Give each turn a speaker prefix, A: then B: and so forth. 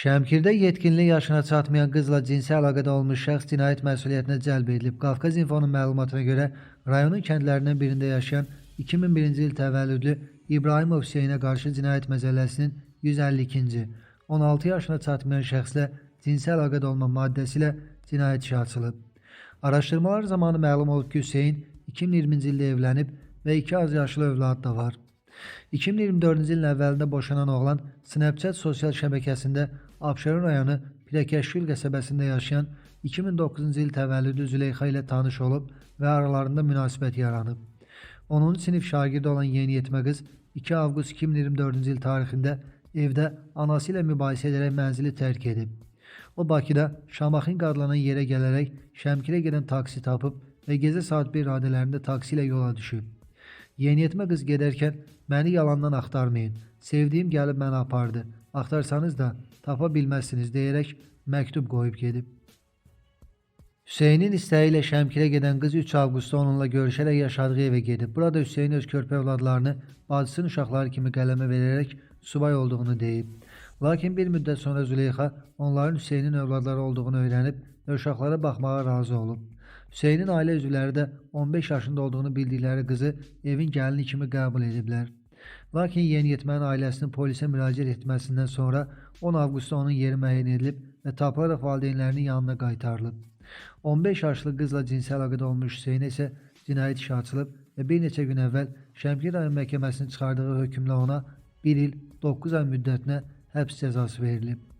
A: Şəmkirdə yetkinlik yaşına çatmayan qızla cinsi əlaqədə olmuş şəxs cinayət məsuliyyətinə cəlb edilib. Qafqaz İnfonun məlumatına görə rayonun kəndlərindən birində yaşayan 2001-ci il təvəllüdlü İbrahimov Hüseynə qarşı cinayət məcəlləsinin 152-ci, 16 yaşına çatmayan şəxslə cinsi əlaqədə olma maddəsi ilə cinayət işi açılıb. Araşdırmalar zamanı məlum olub ki, Hüseyn 2020-ci ildə evlənib və 2 az yaşlı övladı da var. 2024-cü ilin əvvəlində boşanan oğlan Snapchat sosial şəbəkəsində Abşeron rayonu Pirəkəşgül qəsəbəsində yaşayan 2009-cu il təvəllüdlü Züleyxa ilə tanış olub və aralarında münasibət yaranıb. 10-cu sinif şagirdi olan yeniyetmə qız 2 avqust 2024-cü il tarixində evdə anası ilə mübahisə edərək mənzili tərk edib. O Bakıda Şamaxın adlanan yerə gələrək Şəmkirə gedən taksi tapıb və gecə saat 1 radələrində taksi ilə yola düşüb. Yeniyetmə qız gedərkən "Məni yalandan axtarmayın, sevdiyim gəlib məni apardı, axtarsanız da tapa bilməzsiniz" deyərək məktub qoyub gedib. Hüseynin istəyi ilə Şəmkirə gedən qız 3 avqustda onunla görüşərək yaşadığı evə gedib. Burada Hüseyin öz körpə övladlarını bacısının uşaqları kimi qələmə verərək subay olduğunu deyib. Lakin bir müddət sonra Züleyxa onların Hüseynin övladları olduğunu öyrənib və uşaqlara baxmağa razı olub. Hüseynin ailə üzvləri də 15 yaşında olduğunu bildikləri qızı evin gəlini kimi qəbul ediblər. Lakin yeniyetmənin ailəsinin polisə müraciət etməsindən sonra 10 avqustda onun yeri müəyyən edilib və tapılaraq valideynlərinin yanına qaytarılıb. 15 yaşlı qızla cinsi əlaqədə olmuş Hüseynə isə cinayət işi açılıb və bir neçə gün əvvəl Şəmkir rayon məhkəməsinin çıxardığı hökmlə ona 1 il 9 ay müddətinə həbs cəzası verilib.